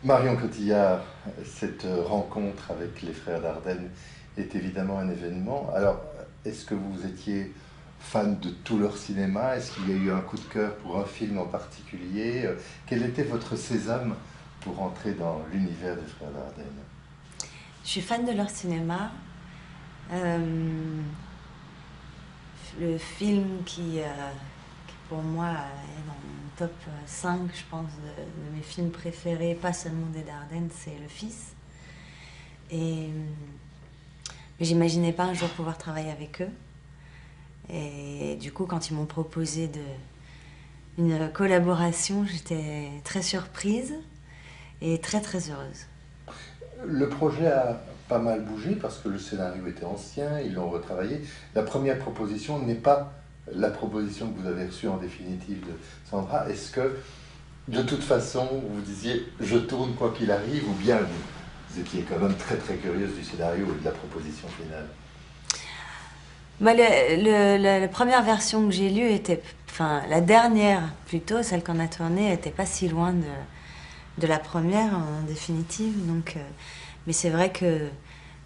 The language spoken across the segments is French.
Marion Cotillard, cette rencontre avec les frères Dardenne est évidemment un événement. Alors, est-ce que vous étiez fan de tout leur cinéma? Est-ce qu'il y a eu un coup de cœur pour un film en particulier? Quel était votre sésame pour entrer dans l'univers des frères Dardenne? Je suis fan de leur cinéma. Euh, le film qui pour moi est dans mon top 5, je pense, de mes films préférés, pas seulement des Dardennes, c'est Le Fils. Et mais j'imaginais pas un jour pouvoir travailler avec eux. Et du coup, quand ils m'ont proposé une collaboration, j'étais très surprise et très très heureuse. Le projet a pas mal bougé parce que le scénario était ancien, ils l'ont retravaillé. La première proposition n'est pas la proposition que vous avez reçue en définitive de Sandra. Est-ce que de toute façon vous disiez je tourne quoi qu'il arrive, ou bien vous étiez quand même très très curieuse du scénario et de la proposition finale? Bah, la première version que j'ai lue était, enfin la dernière plutôt, celle qu'on a tournée, était pas si loin de la première en définitive. Donc, mais c'est vrai que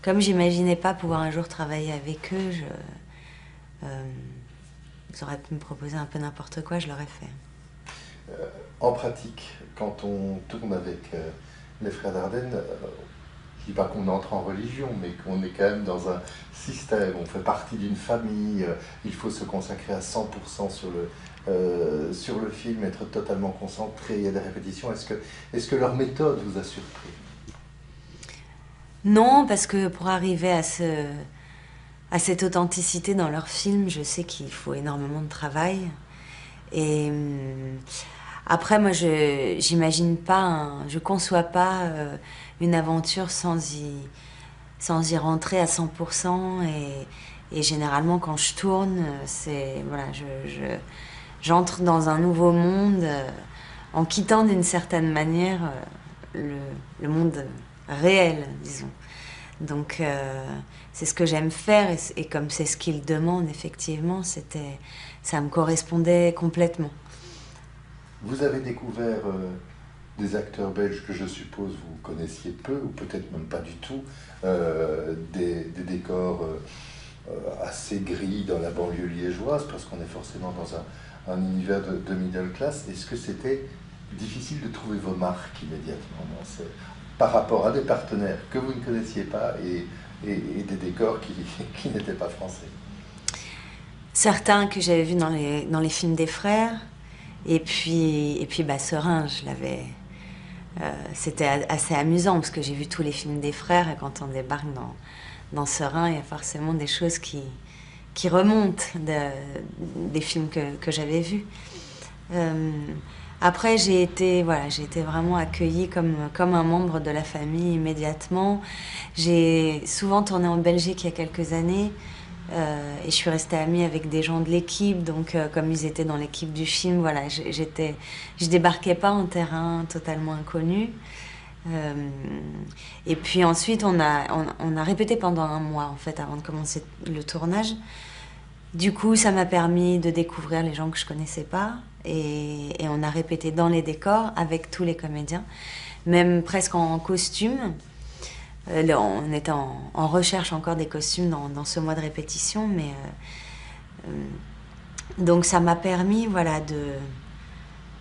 comme j'imaginais pas pouvoir un jour travailler avec eux, euh, ils auraient pu me proposer un peu n'importe quoi, je l'aurais fait. En pratique, quand on tourne avec les frères Dardenne, je dis pas qu'on entre en religion, mais qu'on est quand même dans un système, on fait partie d'une famille, il faut se consacrer à 100% sur le film, être totalement concentré, il y a des répétitions. Est-ce que leur méthode vous a surpris? Non, parce que pour arriver à cette authenticité dans leurs films, je sais qu'il faut énormément de travail. Et après, moi, j'imagine pas, je conçois pas une aventure sans y rentrer à 100%. Et généralement, quand je tourne, c'est, voilà, j'entre dans un nouveau monde en quittant d'une certaine manière le monde réel, disons. Donc, c'est ce que j'aime faire et comme c'est ce qu'ils demandent, effectivement, ça me correspondait complètement. Vous avez découvert des acteurs belges que je suppose vous connaissiez peu, ou peut-être même pas du tout, des décors assez gris dans la banlieue liégeoise, parce qu'on est forcément dans un univers de middle class. Est-ce que c'était difficile de trouver vos marques immédiatement par rapport à des partenaires que vous ne connaissiez pas et des décors qui n'étaient pas français? Certains que j'avais vus dans les films des frères, et puis bah, Serein, c'était assez amusant parce que j'ai vu tous les films des frères et quand on débarque dans Serein, il y a forcément des choses qui remontent des films que j'avais vus. Euh, Après, j'ai été vraiment accueillie comme un membre de la famille immédiatement. J'ai souvent tourné en Belgique il y a quelques années et je suis restée amie avec des gens de l'équipe. Donc, comme ils étaient dans l'équipe du film, voilà, je débarquais pas en terrain totalement inconnu. Euh, et puis ensuite, on a répété pendant un mois en fait avant de commencer le tournage. Du coup, ça m'a permis de découvrir les gens que je connaissais pas et on a répété dans les décors avec tous les comédiens, même presque en costume. Là, on était en recherche encore des costumes dans ce mois de répétition, mais donc ça m'a permis voilà,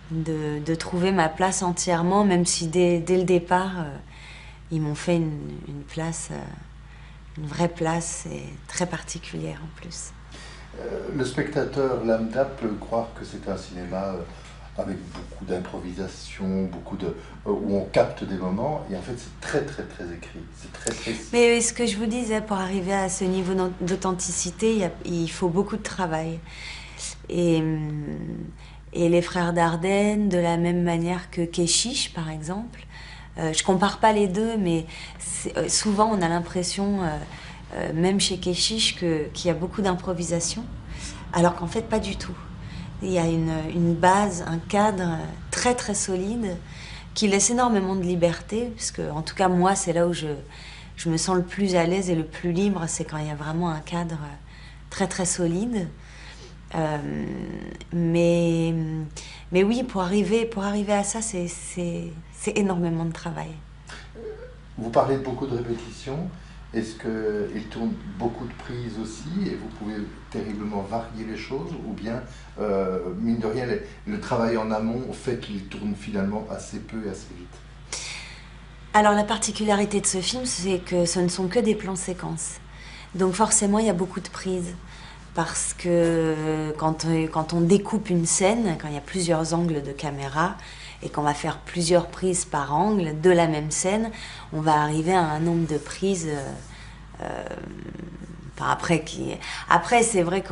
de trouver ma place entièrement, même si dès le départ, ils m'ont fait une place, une vraie place et très particulière en plus. Le spectateur lambda peut croire que c'est un cinéma avec beaucoup d'improvisation, où on capte des moments, et en fait c'est très très très écrit, c'est très précis. Mais ce que je vous disais, pour arriver à ce niveau d'authenticité, il faut beaucoup de travail. Et, et les frères Dardenne, de la même manière que Keshish, par exemple, je compare pas les deux, mais souvent on a l'impression, même chez Keshish, qu'il y a beaucoup d'improvisation, alors qu'en fait pas du tout. Il y a une base, un cadre très très solide qui laisse énormément de liberté, puisque en tout cas moi c'est là où je me sens le plus à l'aise et le plus libre, c'est quand il y a vraiment un cadre très très solide. Euh, mais, mais oui, pour arriver à ça, c'est énormément de travail. Vous parlez de beaucoup de répétitions. Est-ce qu'il tourne beaucoup de prises aussi et vous pouvez terriblement varier les choses ou bien, mine de rien, le travail en amont fait qu'il tourne finalement assez peu et assez vite? Alors la particularité de ce film, c'est que ce ne sont que des plans séquences. Donc forcément, il y a beaucoup de prises. Parce que quand on découpe une scène, quand il y a plusieurs angles de caméra, et qu'on va faire plusieurs prises par angle de la même scène, on va arriver à un nombre de prises. Après, c'est vrai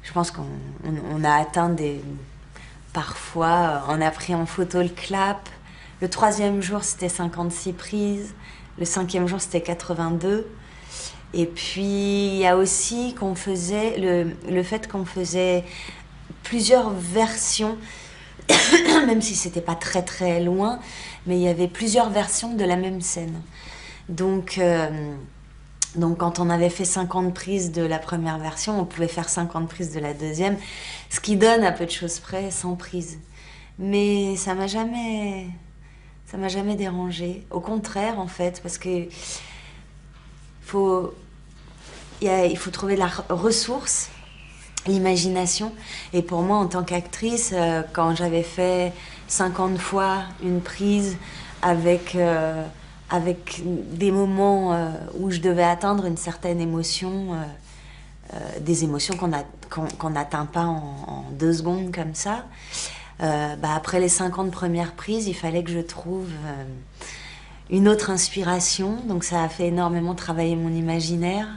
je pense qu'on a atteint parfois, on a pris en photo le clap. Le 3e jour, c'était 56 prises. Le 5e jour, c'était 82. Et puis, il y a aussi qu'on faisait le fait qu'on faisait plusieurs versions, même si c'était pas très très loin, mais il y avait plusieurs versions de la même scène. Donc quand on avait fait 50 prises de la première version, on pouvait faire 50 prises de la deuxième, ce qui donne à peu de choses près 100 prises. Mais ça m'a jamais dérangé. Au contraire, en fait, parce que il faut trouver la ressource, l'imagination. Et pour moi, en tant qu'actrice, quand j'avais fait 50 fois une prise avec des moments où je devais atteindre une certaine émotion, des émotions qu'on n'atteint pas en 2 secondes comme ça, après les 50 premières prises, il fallait que je trouve une autre inspiration. Donc ça a fait énormément travailler mon imaginaire.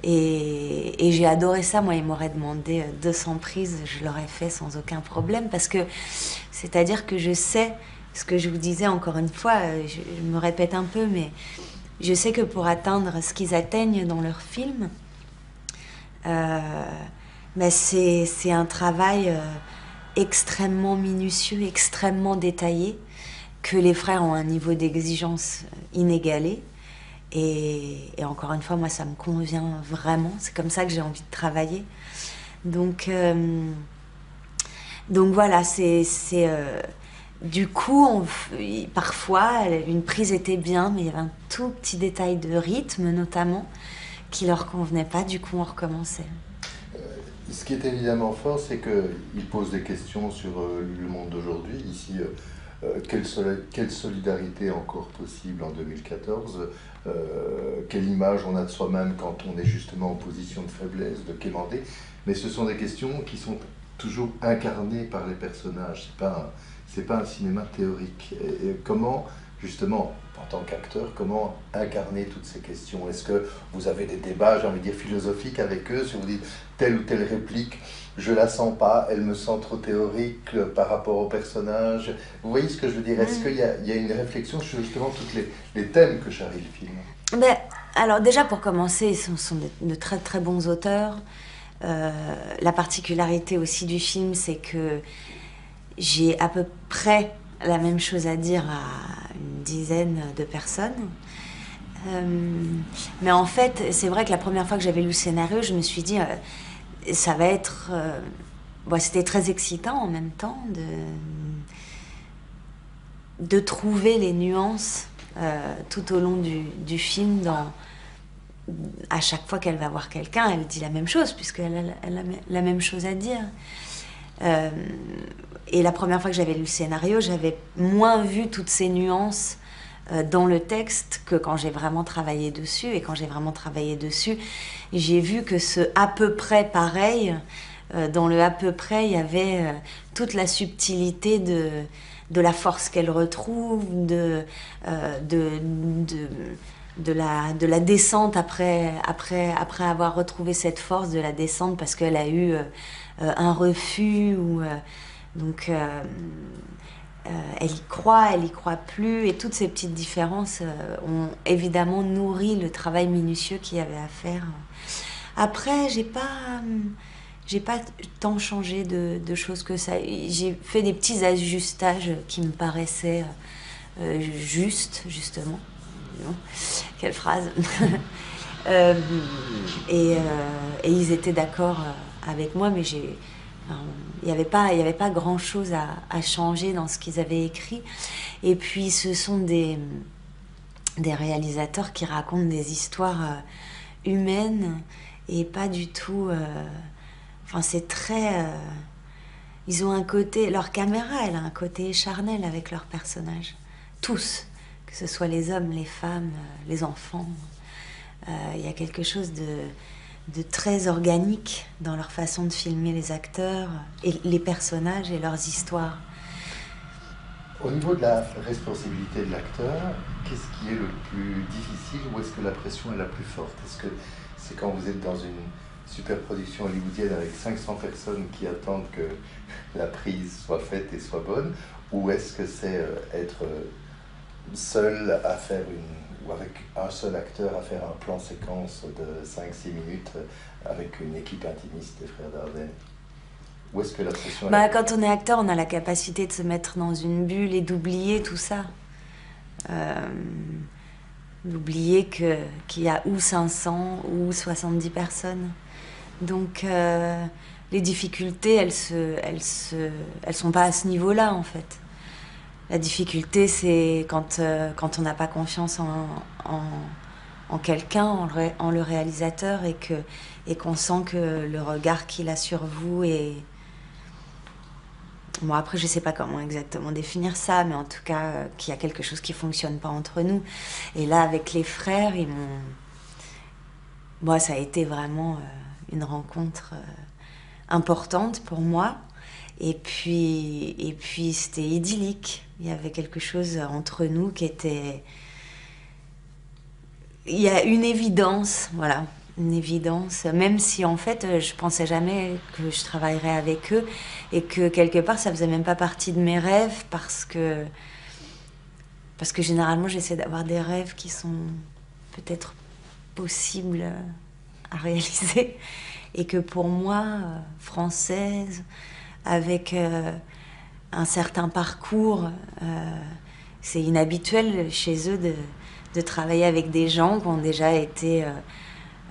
Et j'ai adoré ça. Moi, ils m'auraient demandé 200 prises, je l'aurais fait sans aucun problème. Parce que, c'est-à-dire que je sais, ce que je vous disais encore une fois, je me répète un peu, mais je sais que pour atteindre ce qu'ils atteignent dans leurs films, c'est un travail extrêmement minutieux, extrêmement détaillé, que les frères ont un niveau d'exigence inégalé. Et encore une fois, moi, ça me convient vraiment. C'est comme ça que j'ai envie de travailler. Donc voilà, du coup, parfois, une prise était bien, mais il y avait un tout petit détail de rythme, notamment, qui leur convenait pas. Du coup, on recommençait. Ce qui est évidemment fort, c'est qu'il pose des questions sur le monde d'aujourd'hui. Ici, quelle solidarité est encore possible en 2014 quelle image on a de soi-même quand on est justement en position de faiblesse, de quémander. Mais ce sont des questions qui sont toujours incarnées par les personnages. C'est pas un cinéma théorique. Et comment, justement, en tant qu'acteur, comment incarner toutes ces questions? Est-ce que vous avez des débats, j'ai envie de dire, philosophiques avec eux, si vous dites telle ou telle réplique, je la sens pas, elle me sent trop théorique par rapport au personnage. Vous voyez ce que je veux dire? Est-ce qu'il y a une réflexion sur justement tous les thèmes que charrie le film? Alors déjà, pour commencer, ce sont de très très bons auteurs. La particularité aussi du film, c'est que j'ai à peu près la même chose à dire à une dizaine de personnes. Mais en fait, c'est vrai que la première fois que j'avais lu le scénario, je me suis dit, ça va être... c'était très excitant en même temps de trouver les nuances tout au long du film. À chaque fois qu'elle va voir quelqu'un, elle dit la même chose, puisqu'elle a la même chose à dire. Et la première fois que j'avais lu le scénario, j'avais moins vu toutes ces nuances dans le texte que quand j'ai vraiment travaillé dessus. Et quand j'ai vraiment travaillé dessus, j'ai vu que ce à peu près pareil, dans le à peu près, il y avait toute la subtilité de la force qu'elle retrouve, de la descente après avoir retrouvé cette force, de la descente parce qu'elle a eu un refus. Elle y croit plus, et toutes ces petites différences ont évidemment nourri le travail minutieux qu'il y avait à faire. Après, j'ai pas tant changé de choses que ça. J'ai fait des petits ajustages qui me paraissaient justement. Non. Quelle phrase. Et ils étaient d'accord avec moi, mais il n'y avait pas grand-chose à changer dans ce qu'ils avaient écrit. Et puis ce sont des réalisateurs qui racontent des histoires humaines et pas du tout... Enfin, c'est très... ils ont un côté... Leur caméra, elle a un côté charnel avec leurs personnages. Tous. Que ce soit les hommes, les femmes, les enfants. Il y a quelque chose de très organique dans leur façon de filmer les acteurs, et les personnages et leurs histoires. Au niveau de la responsabilité de l'acteur, qu'est-ce qui est le plus difficile ou est-ce que la pression est la plus forte? Est-ce que c'est quand vous êtes dans une super production hollywoodienne avec 500 personnes qui attendent que la prise soit faite et soit bonne, ou est-ce que c'est être seul à faire ou avec un seul acteur à faire un plan séquence de 5-6 minutes avec une équipe intimiste des Frères Dardenne? Où est-ce que la pression Quand on est acteur, on a la capacité de se mettre dans une bulle et d'oublier tout ça. D'oublier qu'il y a ou 500 ou 70 personnes. Donc les difficultés, elles sont pas à ce niveau-là en fait. La difficulté, c'est quand on n'a pas confiance en quelqu'un, en le réalisateur, et qu'on sent que le regard qu'il a sur vous est... Bon, après, je ne sais pas comment exactement définir ça, mais en tout cas, qu'il y a quelque chose qui ne fonctionne pas entre nous. Et là, avec les frères, ils m'ont... Moi, ça a été vraiment une rencontre importante pour moi. Et puis c'était idyllique. Il y avait quelque chose entre nous qui était... Il y a une évidence, voilà, une évidence. Même si en fait, je pensais jamais que je travaillerais avec eux et que quelque part, ça faisait même pas partie de mes rêves parce que généralement, j'essaie d'avoir des rêves qui sont peut-être possibles à réaliser et que pour moi, française, avec un certain parcours, c'est inhabituel chez eux de travailler avec des gens qui ont déjà été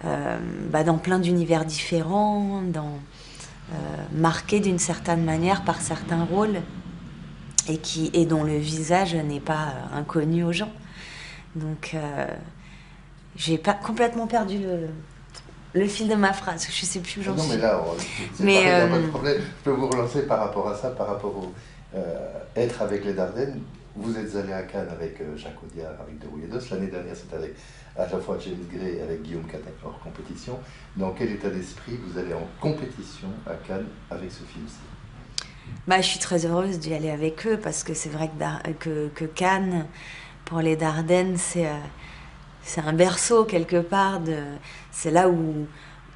dans plein d'univers différents, marqués d'une certaine manière par certains rôles et dont le visage n'est pas inconnu aux gens. Donc j'ai pas complètement perdu le fil de ma phrase, je sais plus où j'en suis. Non mais là, il n'y a pas de problème. Je peux vous relancer par rapport à ça, par rapport au être avec les Dardennes. Vous êtes allé à Cannes avec Jacques Audiard, avec De Rouillet-Dos. L'année dernière, c'était avec à la fois James Gray et avec Guillaume Canet hors compétition. Dans quel état d'esprit vous allez en compétition à Cannes avec ce film-ci? Je suis très heureuse d'y aller avec eux parce que c'est vrai que Cannes, pour les Dardennes, c'est un berceau quelque part. C'est là où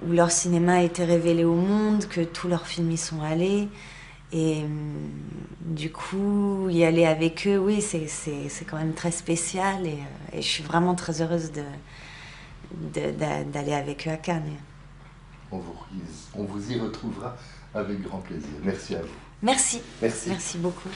leur cinéma a été révélé au monde, que tous leurs films y sont allés. Et du coup, y aller avec eux, oui, c'est quand même très spécial. Et je suis vraiment très heureuse d'aller avec eux à Cannes. On vous y retrouvera avec grand plaisir. Merci à vous. Merci. Merci. Merci beaucoup.